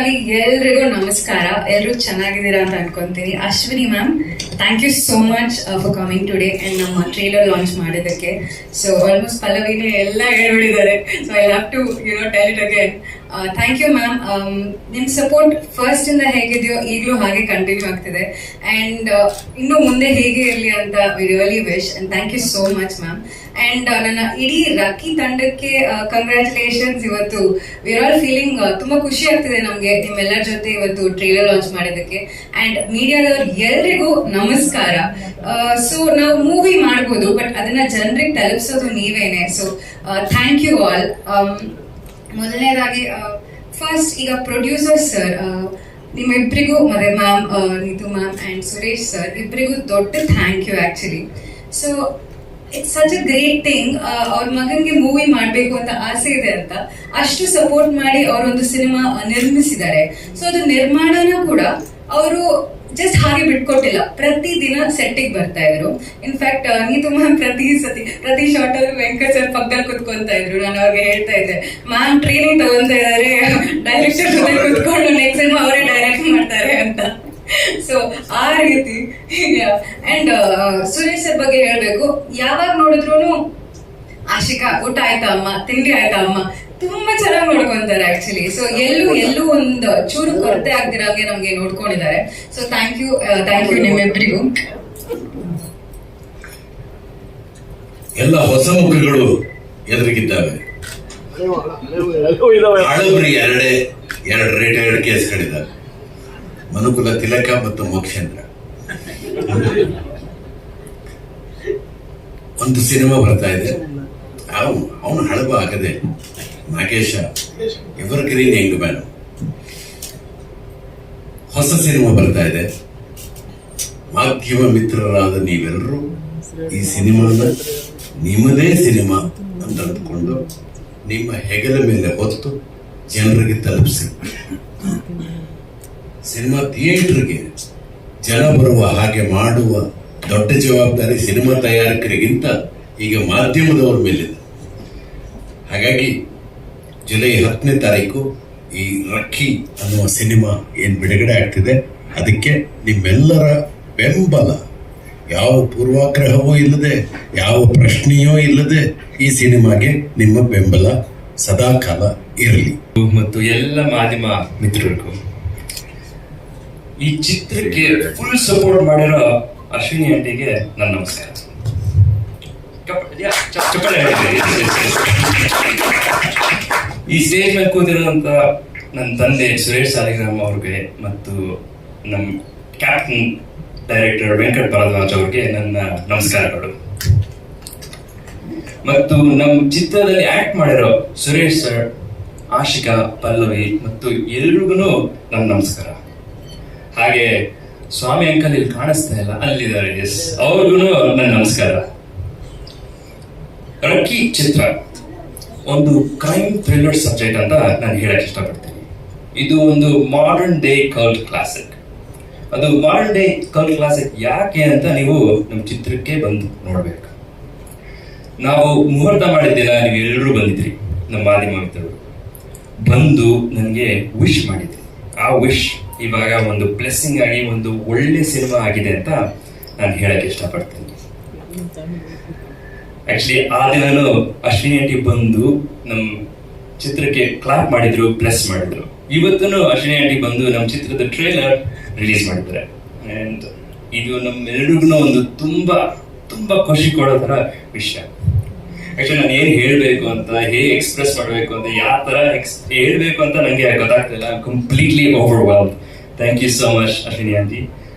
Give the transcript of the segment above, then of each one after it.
ಎಲ್ರಿಗೂ ನಮಸ್ಕಾರ. ಎಲ್ಲರೂ ಚೆನ್ನಾಗಿದ್ದೀರಾ ಅಂತ ಅನ್ಕೊಂತೀನಿ. Ashwini ma'am, thank you so much for coming today and ನಮ್ಮ ಟ್ರೇಲರ್ ಲಾಂಚ್ ಮಾಡೋದಕ್ಕೆ. ಸೊ ಆಲ್ಮೋಸ್ಟ್ ಪಲ್ಲವಿನೇ ಎಲ್ಲ ಹೇಳ್ಬಿಟ್ಟಿದ್ದಾರೆ. So I have to tell it again. Thank you ma'am. ನಿಮ್ಮ ಸಪೋರ್ಟ್ ಫಸ್ಟ್ ಇಂದ ಹೇಗಿದೆಯೋ ಈಗಲೂ ಹಾಗೆ ಕಂಟಿನ್ಯೂ ಆಗ್ತಿದೆ ಅಂಡ್ ಇನ್ನು ಮುಂದೆ ಹೇಗೆ ಇರಲಿ ಅಂತ we really wish and thank you so much ma'am. And ನನ್ನ ಇಡೀ ರಕ್ಕಿ ತಂಡಕ್ಕೆ ಕಂಗ್ರ್ಯಾಚುಲೇಷನ್ಸ್. ಇವತ್ತು ವಿ ಆರ್ ಆಲ್ ಫೀಲಿಂಗ್ ತುಂಬಾ ಖುಷಿ ಆಗ್ತಿದೆ ನಮ್ಗೆ ನಿಮ್ಮೆಲ್ಲರ ಜೊತೆ ಇವತ್ತು ಟ್ರೇಲರ್ ಲಾಂಚ್ ಮಾಡೋದಕ್ಕೆ. ಅಂಡ್ ಮೀಡಿಯಾದವ್ರು ಎಲ್ರಿಗೂ ನಮಸ್ಕಾರ. ಸೊ ನಾವು ಮೂವಿ ಮಾಡ್ಬೋದು, ಬಟ್ ಅದನ್ನ ಜನರಿಗೆ ತಲುಪಿಸೋದು ನೀವೇನೆ. So thank you all. ಮೊದಲನೇದಾಗಿ ಫಸ್ಟ್ ಈಗ ಪ್ರೊಡ್ಯೂಸರ್ ಸರ್, ನಿಮ್ಮಿಬ್ಬರಿಗೂ ಮತ್ತೆ ma'am Neetu ma'am and Suresh sir ಇಬ್ಬರಿಗೂ ದೊಡ್ಡ thank you actually. So it's such a great thing. ಅವ್ರ ಮಗನ್ಗೆ ಮೂವಿ ಮಾಡ್ಬೇಕು ಅಂತ ಆಸೆ ಇದೆ ಅಂತ ಅಷ್ಟು ಸಪೋರ್ಟ್ ಮಾಡಿ ಅವರೊಂದು ಸಿನಿಮಾ ನಿರ್ಮಿಸಿದ್ದಾರೆ. ಸೊ ಅದು ನಿರ್ಮಾಣನೂ ಕೂಡ ಅವರು ಜಸ್ಟ್ ಹಾಗೆ ಬಿಟ್ಕೊಟ್ಟಿಲ್ಲ, ಪ್ರತಿ ದಿನ ಸೆಟ್ಟಿಗೆ ಬರ್ತಾ ಇದ್ರು. ಇನ್ಫ್ಯಾಕ್ಟ್ ನೀತು ಮ್ಯಾಮ್ ಪ್ರತಿ ಶಾರ್ಟ್ ಅಲ್ಲಿ ವೆಂಕಟ್ ಸರ್ ಪಕ್ಕದಲ್ಲಿ ಕುತ್ಕೊಂತ ಇದ್ರು. ನಾನು ಅವ್ರಿಗೆ ಹೇಳ್ತಾ ಇದ್ದೆ, ಮ್ಯಾಮ್ ಟ್ರೈನಿಂಗ್ ತಗೊಂತಾ ಇದಾರೆ, ಡೈರೆಕ್ಟರ್ ಜೊತೆ ಕುತ್ಕೊಂಡು ನೆಕ್ಸ್ಟ್ ಸಿನಿಮಾ ಅವರೇ ಡೈರೆಕ್ಟ್ ಮಾಡ್ತಾರೆ ಅಂತ. ಸೊ ಆ ರೀತಿ. ಅಂಡ್ ಸುರೇಶ್ ಸರ್ ಬಗ್ಗೆ ಹೇಳ್ಬೇಕು, ಯಾವಾಗ ನೋಡಿದ್ರು ಆಶಿಕಾ ಊಟ ಆಯ್ತಾ ಅಮ್ಮ, ತಿಂಡಿ ಆಯ್ತಾ ಅಮ್ಮ, ತುಂಬಾ ಚೆನ್ನಾಗಿ ನೋಡ್ಕೊಂತಾರೆ ಆಕ್ಚುಲಿ. ಸೊ ಎಲ್ಲೂ ಒಂದು ಚೂರು ಕೊರತೆ ಆಗ್ದಿರಂಗೆ ನಮ್ಗೆ ನೋಡ್ಕೊಂಡಿದ್ದಾರೆ. ಸೊ ಥ್ಯಾಂಕ್ ಯು ನಿಮ್ಮಿಬ್ಬರಿಗೂ. ಎಲ್ಲ ಹೊಸ ಮುಖಗಳು ಎದುರಿಗಿದ್ದಾವೆ. ಹಳಬರಿ ಎರಡು ರಿಟೈರ್ಡ್ ಕೇಸ್ಗಳಿದ್ದಾವೆ, ಮನುಕುಲ ತಿಲಕ ಮತ್ತು ಮೋಕ್ಷೇಂದ್ರ. ಒಂದು ಸಿನಿಮಾ ಬರ್ತಾ ಇದೆ, ಅವನು ಹಳಬ ಆಗದೆ ನಾಗೇಶ ಎವರ್ ಗ್ರೀನ್ ಹೆಂಗ್ ಮ್ಯಾನ್. ಹೊಸ ಸಿನಿಮಾ ಬರ್ತಾ ಇದೆ. ಮಾಧ್ಯಮ ಮಿತ್ರರಾದ ನೀವೆಲ್ಲರೂ ಈ ಸಿನಿಮಾನ ನಿಮ್ಮದೇ ಸಿನಿಮಾ ಅಂತ ಅಂದ್ಕೊಂಡು ನಿಮ್ಮ ಹೆಗಲ ಮೇಲೆ ಹೊತ್ತು ಜನರಿಗೆ ತಲುಪಿಸಿ. ಸಿನಿಮಾ ಥಿಯೇಟರ್ಗೆ ಜನ ಬರುವ ಹಾಗೆ ಮಾಡುವ ದೊಡ್ಡ ಜವಾಬ್ದಾರಿ ಸಿನಿಮಾ ತಯಾರಕರಿಗಿಂತ ಈಗ ಮಾಧ್ಯಮದವ್ರ ಮೇಲಿದೆ. ಹಾಗಾಗಿ ಜುಲೈ 10ನೇ ತಾರೀಕು ಈ ರಕ್ಕಿ ಅನ್ನುವ ಸಿನಿಮಾ ಏನು ಬಿಡುಗಡೆ ಆಗ್ತಿದೆ, ಅದಕ್ಕೆ ನಿಮ್ಮೆಲ್ಲರ ಬೆಂಬಲ, ಯಾವ ಪೂರ್ವಾಗ್ರಹವೂ ಇಲ್ಲದೆ, ಯಾವ ಪ್ರಶ್ನೆಯೂ ಇಲ್ಲದೆ ಈ ಸಿನಿಮಾಗೆ ನಿಮ್ಮ ಬೆಂಬಲ ಸದಾಕಾಲ ಇರಲಿ. ಮತ್ತು ಎಲ್ಲ ಮಾಧ್ಯಮ ಮಿತ್ರರಿಗೂ ಈ ಚಿತ್ರಕ್ಕೆ ಫುಲ್ ಸಪೋರ್ಟ್ ಮಾಡಿರೋ ಅಶ್ವಿನಿ ಆಂಟಿಗೆ ನನ್ನ ನಮಸ್ಕಾರ. ಈ ಸ್ಟೇಜ್ ಮೇಲೆ ಕೂತಿರುವಂತ ನನ್ನ ತಂದೆ ಸುರೇಶ್ ಸಾಲಿಗ್ರಾಮ್ ಅವ್ರಿಗೆ ಮತ್ತು ನಮ್ಮ ಕ್ಯಾಪ್ಟನ್ ಡೈರೆಕ್ಟರ್ ವೆಂಕಟ್ ಭರದ್ವಾಜ್ ಅವ್ರಿಗೆ ನನ್ನ ನಮಸ್ಕಾರಗಳು. ಮತ್ತು ನಮ್ಮ ಚಿತ್ರದಲ್ಲಿ ಆಕ್ಟ್ ಮಾಡಿರೋ ಸುರೇಶ್ ಸರ್, ಆಶಿಕಾ, ಪಲ್ಲವಿ ಮತ್ತು ಎಲ್ರಿಗೂ ನನ್ನ ನಮಸ್ಕಾರ. ಹಾಗೆ ಸ್ವಾಮಿ ಅಂಕಲ್ ಇಲ್ಲಿ ಕಾಣಿಸ್ತಾ ಇಲ್ಲ, ಅಲ್ಲಿದ್ದಾರೆ, ಎಸ್, ಅವ್ರಿಗೂ ನನ್ನ ನಮಸ್ಕಾರ. ರಕ್ಕಿ ಚಿತ್ರ ಒಂದು ಕ್ರೈಮ್ ಥ್ರಿಲ್ಲರ್ ಸಬ್ಜೆಕ್ಟ್ ಅಂತ ನಾನು ಹೇಳಕ್ ಇಷ್ಟಪಡ್ತೀನಿ. ಇದು ಒಂದು ಮಾಡರ್ನ್ ಡೇ ಕಲ್ಟ್ ಕ್ಲಾಸಿಕ್. ಅದು ಮಾಡರ್ನ್ ಡೇ ಕಲ್ಟ್ ಕ್ಲಾಸಿಕ್ ಯಾಕೆ ಅಂತ ನೀವು ನಮ್ಮ ಚಿತ್ರಕ್ಕೆ ಬಂದು ನೋಡ್ಬೇಕು. ನಾವು ಮುಹೂರ್ತ ಮಾಡಿದ್ದಿಲ್ಲ, ನೀವು ಎಲ್ಲರೂ ಬಂದಿದ್ರಿ, ನಮ್ಮ ಮಾಧ್ಯಮ ಮಿತ್ರರು ಬಂದು ನನಗೆ ವಿಶ್ ಮಾಡಿದ್ರಿ. ಆ ವಿಶ್ ಇವಾಗ ಒಂದು ಬ್ಲೆಸ್ಸಿಂಗ್ ಆಗಿ ಒಂದು ಒಳ್ಳೆ ಸಿನಿಮಾ ಆಗಿದೆ ಅಂತ ನಾನು ಹೇಳಕ್ ಇಷ್ಟಪಡ್ತೀನಿ. ಆಕ್ಚುಲಿ ಆ ದಿನನೂ ಅಶ್ವಿನಿ ಆಂಟಿ ಬಂದು ನಮ್ಮ ಚಿತ್ರಕ್ಕೆ ಕ್ಲಾಪ್ ಮಾಡಿದ್ರು, ಬ್ಲೆಸ್ ಮಾಡಿದ್ರು. ಇವತ್ತು ಅಶ್ವಿನಿ ಆಂಟಿ ಬಂದು ನಮ್ಮ ಚಿತ್ರದ ಟ್ರೇಲರ್ ರಿಲೀಸ್ ಮಾಡಿದ್ದಾರೆ. ಅಂಡ್ ಇದು ನಮ್ಮೆಲ್ಲರಿಗೂ ಒಂದು ತುಂಬಾ ತುಂಬಾ ಖುಷಿ ಕೊಡೋ ತರ ವಿಷಯ. ಆಕ್ಚುಲಿ ನಾನು ಏನ್ ಹೇಳ್ಬೇಕು ಅಂತ, ಹೇಗೆ ಎಕ್ಸ್ಪ್ರೆಸ್ ಮಾಡ್ಬೇಕು ಅಂತ, ಯಾವ ತರ ಹೇಳ್ಬೇಕು ಅಂತ ನಂಗೆ ಗೊತ್ತಾಗ್ತಿಲ್ಲ. Completely overwhelmed. Thank you so much Ashwini aunty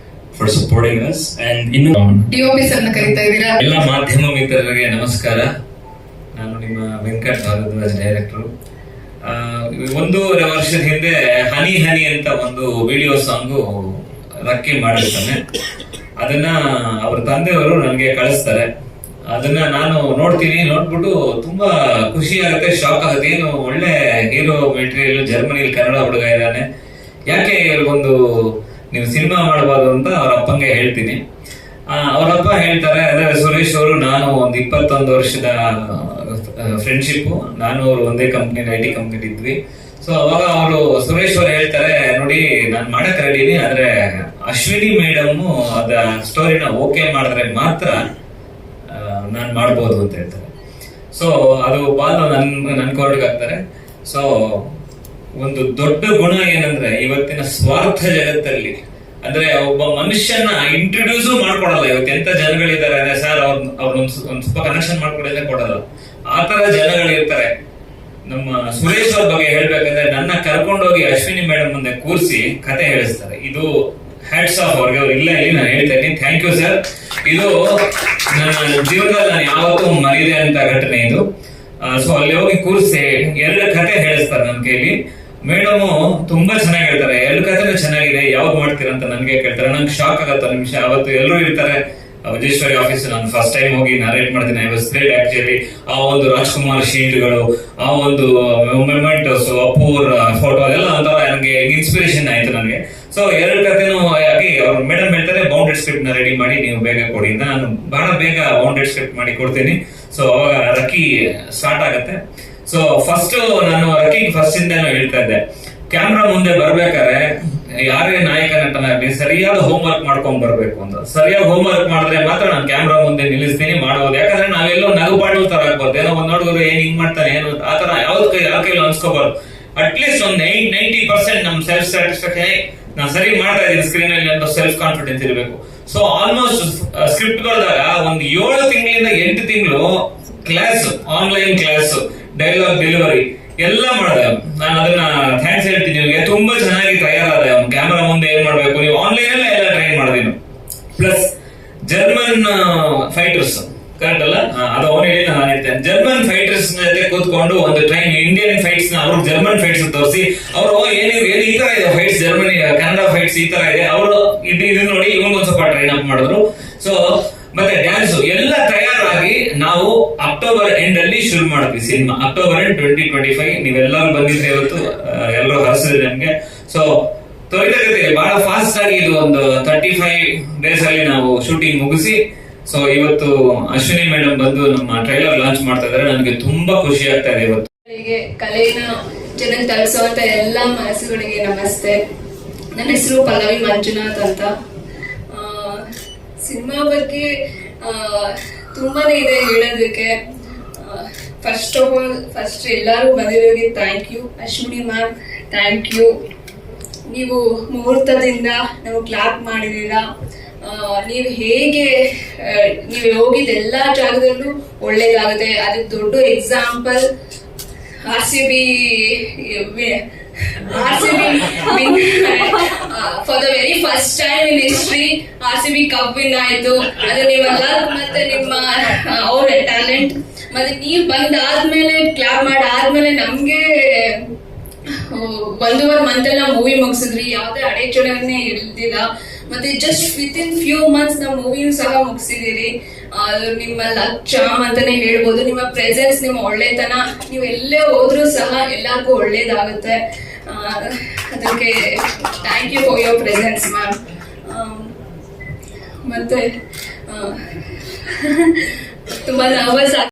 for supporting us. And ಇನ್ನು ಡಿಒಪಿ ಸರ್ನ ಕರೀತಾ ಇದ್ದೀರಾ. ಎಲ್ಲ ಮಾಧ್ಯಮ ಮಿತ್ರರಿಗೆ ನಮಸ್ಕಾರ. ನಾನು ನಿಮ್ಮ ವೆಂಕಟ್ ಭಾರದ್ವಾಜ್ ಡೈರೆಕ್ಟರ್. 1.5 ವರ್ಷದ ಹಿಂದೆ ಹನಿ ಹನಿ ಅಂತ ಒಂದು ವಿಡಿಯೋ ಸಾಂಗು ರಕ್ಕಿ ಮಾಡಿರ್ತಾನೆ. ಅದನ್ನ ಅವ್ರ ತಂದೆಯವರು ನನಗೆ ಕಳಿಸ್ತಾರೆ. ಅದನ್ನ ನಾನು ನೋಡ್ತೀನಿ. ನೋಡ್ಬಿಟ್ಟು ತುಂಬಾ ಖುಷಿ ಆಗುತ್ತೆ, ಶಾಕ್ ಆಗುತ್ತೆ. ಏನು ಒಳ್ಳೆ ಹೀರೋ ಮೆಟೀರಿಯಲ್, ಜರ್ಮನಿಲಿ ಕನ್ನಡ ಹುಡುಗ ಇದ್ದಾನೆ, ಯಾಕೆ ಒಂದು ನೀವು ಸಿನಿಮಾ ಮಾಡಬಾರ್ದು ಅಂತ ಅವ್ರ ಅಪ್ಪಂಗೆ ಹೇಳ್ತೀನಿ. ಅವರಪ್ಪ ಹೇಳ್ತಾರೆ, ಅದೇ ಸುರೇಶ್ ಅವರು ನಾನು ಒಂದು 21 ವರ್ಷದ ಫ್ರೆಂಡ್ಶಿಪ್, ನಾನು ಅವರು ಒಂದೇ ಕಂಪ್ನಿ, IT ಕಂಪ್ನಿ ಇದ್ವಿ. ಸೊ ಅವಾಗ ಅವರು ಸುರೇಶ್ ಅವರು ಹೇಳ್ತಾರೆ, ನೋಡಿ ನಾನು ಮಾಡಕ್ ರೆಡಿನಿ, ಆದ್ರೆ ಅಶ್ವಿನಿ ಮೇಡಮ್ ಅದ ಸ್ಟೋರಿನ ಓಕೆ ಮಾಡಿದ್ರೆ ಮಾತ್ರ ನಾನು ಮಾಡ್ಬೋದು ಅಂತ ಹೇಳ್ತಾರೆ. ಸೊ ಅದು ಬಾಲ್ ನನ್ ಕೋರ್ಟ್ಗೆ ಹಾಕ್ತಾರೆ. ಸೊ ಒಂದು ದೊಡ್ಡ ಗುಣ ಏನಂದ್ರೆ ಇವತ್ತಿನ ಸ್ವಾರ್ಥ ಜಗತ್ತಲ್ಲಿ, ಅಂದ್ರೆ ಒಬ್ಬ ಮನುಷ್ಯನ ಇಂಟ್ರೊಡ್ಯೂಸು ಮಾಡ್ಕೊಡಲ್ಲ. ಇವತ್ತು ಎಂತ ಜನಗಳಿದ್ದಾರೆ ಅಂದ್ರೆ, ಸರ್ ಅವ್ರೊಂದ್ ಸ್ವಲ್ಪ ಕನೆಕ್ಷನ್ ಮಾಡ್ಕೊಡೋದೇ ಕೊಡಲ್ಲ. ಆತರ ಜನಗಳಿರ್ತಾರೆ. ನಮ್ಮ ಸುರೇಶ್ ಅವ್ರ ಬಗ್ಗೆ ಹೇಳ್ಬೇಕಂದ್ರೆ, ನನ್ನ ಕರ್ಕೊಂಡೋಗಿ ಅಶ್ವಿನಿ ಮೇಡಮ್ ಮುಂದೆ ಕೂರಿಸಿ ಕತೆ ಹೇಳಿಸ್ತಾರೆ. ಇದು ಹ್ಯಾಟ್ಸ್ ಆಫ್ ಅವ್ರಿಗೆ. ಅವ್ರು ಇಲ್ಲ ಇಲ್ಲಿ ನಾನು ಹೇಳ್ತಾ ಇದ್ದೀನಿ, ಥ್ಯಾಂಕ್ ಯು ಸರ್. ಇದು ನನ್ನ ಜೀವನದಲ್ಲಿ ನಾನು ಯಾವತ್ತೂ ಮರೀದೆ ಅಂತ ಘಟನೆ ಇದು. ಸೊ ಅಲ್ಲಿ ಹೋಗಿ ಕೂರಿಸಿ 2 ಕತೆ ಹೇಳಿಸ್ತಾರೆ ನನ್ನ ಕೈಲಿ. ಮೇಡಮ್ ತುಂಬಾ ಚೆನ್ನಾಗಿ ಹೇಳ್ತಾರೆ, 2 ಕಥೆನೂ ಚೆನ್ನಾಗಿದೆ, ಯಾವ್ದು ಮಾಡ್ತೀರಾ ಅಂತ ನನ್ಗೆ ಕೇಳ್ತಾರೆ. ನಂಗೆ ಶಾಕ್ ಆಗತ್ತೆ ನಿಮಿಷ. ಅವತ್ತು ಎಲ್ಲರೂ ಇರ್ತಾರೆ ವಿಜೇಶ್ವರಿ ಆಫೀಸ್, ನಾನು ಫಸ್ಟ್ ಟೈಮ್ ಹೋಗಿ ನರೇಟ್ ಮಾಡ್ತೀನಿ. I was thrilled actually. ಆ ಒಂದು ರಾಜ್ಕುಮಾರ್ ಶೀಲ್ಡ್ಗಳು, ಆ ಒಂದು ಮೊಮೆಂಟ್ಸ್, ಅಪೂರ್ ಫೋಟೋ ಎಲ್ಲ ಒಂಥರ ನನಗೆ ಇನ್ಸ್ಪಿರೇಷನ್ ಆಯ್ತು ನನಗೆ. ಸೊ 2 ಕಥೆನೂ ಆಗಿ ಅವ್ರು ಮೇಡಮ್ ಹೇಳ್ತಾರೆ, ಬೌಂಡೆಡ್ ಸ್ಕ್ರಿಪ್ಟ್ ನ ರೆಡಿ ಮಾಡಿ ನೀವು ಬೇಗ ಕೊಡಿ. ನಾನು ಬಹಳ ಬೇಗ ಬೌಂಡೆಡ್ ಸ್ಕ್ರಿಪ್ಟ್ ಮಾಡಿ ಕೊಡ್ತೀನಿ. ಸೊ ಅವಾಗ ರಕಿ ಸ್ಟಾರ್ಟ್ ಆಗತ್ತೆ. ಸೊ ಫಸ್ಟ್ ನಾನು ರಕಿ ಫಸ್ಟ್ ಇಂದಾನು ಹೇಳ್ತಾ ಇದ್ದೆ, ಕ್ಯಾಮ್ರಾ ಮುಂದೆ ಬರ್ಬೇಕಾದ್ರೆ ಯಾರೇ ನಾಯಕ ನಟನಾಗ್ಲಿ ಸರಿಯಾದ ಹೋಮ್ ವರ್ಕ್ ಮಾಡ್ಕೊಂಡ್ ಬರ್ಬೇಕು ಅಂತ. ಸರಿಯಾಗಿ ಹೋಮ್ ವರ್ಕ್ ಮಾಡಿದ್ರೆ ಮಾತ್ರ ನಾನು ಕ್ಯಾಮ್ರಾ ಮುಂದೆ ನಿಲ್ಲಿಸ್ತೀನಿ, ಮಾಡಬಹುದು. ಯಾಕಂದ್ರೆ ನಾವೆಲ್ಲೋ ನಗುಪಾಟು ತರ ಆಗ್ಬಾರ್ದು. ಏನೋ ಒಂದ್ ನೋಡಿದ್ರು ಏನ್ ಹಿಂಗ್ ಮಾಡ್ತಾನೆ ಏನು ಆತರ ಯಾವ್ದು ಯಾರ ಕೈಲಿ ಅನ್ಸ್ಕೋಬಾರ್ದು. ಅಟ್ಲೀಸ್ಟ್ ಒಂದು 90% ನಮ್ ಸೆಲ್ಫ್ ಸ್ಯಾಟಿಸ್ಫ್ಯಾಕ್ಷನ್, ನಾನು ಸರಿ ಮಾಡ್ತಾ ಇದ್ದೀನಿ ಸ್ಕ್ರೀನ್ ಅಲ್ಲಿ ಅಂತ ಸೆಲ್ಫ್ ಕಾನ್ಫಿಡೆನ್ಸ್ ಇರಬೇಕು. ಸೊ ಆಲ್ಮೋಸ್ಟ್ ಸ್ಕ್ರಿಪ್ಟ್ ಬರೆದಾಗ ಒಂದು 7 ತಿಂಗಳಿಂದ 8 ತಿಂಗಳು class, online class, dialogue delivery ಎಲ್ಲ ಮಾಡಿದೆ. ನಾನು ಅದನ್ನ ಥ್ಯಾಂಕ್ಸ್ ಹೇಳ್ತೀನಿ ನಿಮಗೆ. ತುಂಬಾ ಚೆನ್ನಾಗಿ ತಯಾರಾದ. ಕ್ಯಾಮರಾ ಮುಂದೆ ಏನ್ ಮಾಡ್ಬೇಕು, ನೀವು ಆನ್ಲೈನ್ ಅಲ್ಲೇ ಎಲ್ಲ ಟ್ರೈ ಮಾಡಿದೀನಿ. ಪ್ಲಸ್ ಜರ್ಮನ್ ಫೈಟರ್ಸ್, ಕರೆಕ್ಟ್ ಅಲ್ಲ? ಅದು ಅವ್ನು ಹೇಳಿ ನಾನು ಹೇಳ್ತೇನೆ. ಜರ್ಮನ್ ಫೈಟರ್ಸ್ ಜೊತೆ ಕೂತ್ಕೊಂಡು ಒಂದು ಟ್ರೈನ್ ಇಂಡಿಯನ್ ಫೈಟ್ಸ್ ನ ಅವ್ರು ಜರ್ಮನ್ ಫೈಟ್ಸ್ ತೋರಿಸಿ, ಅವರು ಏನು ಈ ತರ ಇದೆ ಫೈಟ್ಸ್, ಜರ್ಮನಿ ಕನ್ನಡ ಫೈಟ್ಸ್ ಈ ತರ ಇದೆ, ಅವರು ಇದು ನೋಡಿ ಇವಂಗೊಂದ್ ಸ್ವಲ್ಪ ಟ್ರೈನ್ ಅಪ್ ಮಾಡಿದ್ರು. ಸೊ ಮತ್ತೆ ಡ್ಯಾನ್ಸ್ ಎಲ್ಲ ತಯಾರಾಗಿ ನಾವು ಅಕ್ಟೋಬರ್ ಎಂಡ್ ಅಲ್ಲಿ ಶುರು ಮಾಡಿದ್ವಿ ಸಿನಿಮಾ. ಅಕ್ಟೋಬರ್ ಎಂಡ್ 2025 ನೀವೆಲ್ಲರೂ ಬಂದಿದ್ರೆ ಇವತ್ತು, ಎಲ್ಲರೂ ಹರಿಸಿದ್ರಿ ನಮ್ಗೆ. ಸೊ ತ್ವರಿತಗತಿಯಲ್ಲಿ ಬಹಳ ಫಾಸ್ಟ್ ಆಗಿ ಇದು ಒಂದು 35 ಡೇಸ್ ಅಲ್ಲಿ ನಾವು ಶೂಟಿಂಗ್ ಮುಗಿಸಿ, ಸೊ ಇವತ್ತು ಅಶ್ವಿನಿ ಮೇಡಮ್ ಬಂದು ನಮ್ಮ ಟ್ರೈಲರ್ ಲಾಂಚ್ ಮಾಡ್ತಾ ಇದಾರೆ. ನನಗೆ ತುಂಬಾ ಖುಷಿ ಆಗ್ತಾ ಇದೆ ಇವತ್ತು. ಕಲೆನ ಜನಕ್ಕೆ ತಲುಪಿಸುವಂತ ಎಲ್ಲಾ ಮನಸ್ಸುಗಳಿಗೆ ನಮಸ್ತೆ. ನನ್ನ ಹೆಸರು ಪಲ್ಲವಿ ಮಂಜುನಾಥ್ ಅಂತ. ಸಿನಿಮಾ ಬಗ್ಗೆ ತುಂಬಾನೇ ಇದೆ ಹೇಳೋದಕ್ಕೆ. ಫಸ್ಟ್ ಆಫ್ ಆಲ್ ಎಲ್ಲರೂ ಬಂದಿರೋರಿಗೆ thank you. Ashwini ma'am thank you. ನೀವು ಮುಹೂರ್ತದಿಂದ ನಾವು ಕ್ಲಾಪ್ ಮಾಡಿದೀರಾ. ನೀವು ಹೇಗೆ ನೀವು ಹೋಗಿದ್ದ ಎಲ್ಲಾ ಜಾಗದಲ್ಲೂ ಒಳ್ಳೇದಾಗುತ್ತೆ. ಅದಕ್ಕೆ ದೊಡ್ಡ example RCB for the very first time in history RCB cup win ಆಯ್ತು. ಅದು ನಿಮ್ಮ ಲಕ್ ಮತ್ತೆ ನಿಮ್ಮ ಅವ್ರ ಟ್ಯಾಲೆಂಟ್. ಮತ್ತೆ ನೀವು ಬಂದಾದ್ಮೇಲೆ ಕ್ಲಾಪ್ ಮಾಡಾದ್ಮೇಲೆ ನಮ್ಗೆ 1.5 ಮಂತ್ ಎಲ್ಲ ಮೂವಿ ಮುಗಿಸಿದ್ರಿ. ಯಾವ್ದೇ ಅಡೆಚಣೆನೇ ಇಲ್ದಿಲ್ಲ. ಮತ್ತೆ ಜಸ್ಟ್ ವಿತಿನ್ ಫ್ಯೂ ಮಂತ್ಸ್ ನಾವು ಮೂವಿನೂ ಸಹ ಮುಗಿಸಿದಿರಿ. ನಿಮ್ಮ ಲಕ್ ಚಾಮ್ ಅಂತಾನೆ ಹೇಳ್ಬೋದು. ನಿಮ್ಮ ಪ್ರೆಸೆನ್ಸ್, ನಿಮ್ಮ ಒಳ್ಳೆತನ, ನೀವು ಎಲ್ಲೇ ಹೋದ್ರೂ ಸಹ ಎಲ್ಲರಿಗೂ ಒಳ್ಳೇದಾಗುತ್ತೆ. ಅದಕ್ಕೆ thank you for your presence ma'am. ಮತ್ತೆ ತುಂಬಾ ನರ್ವಸ್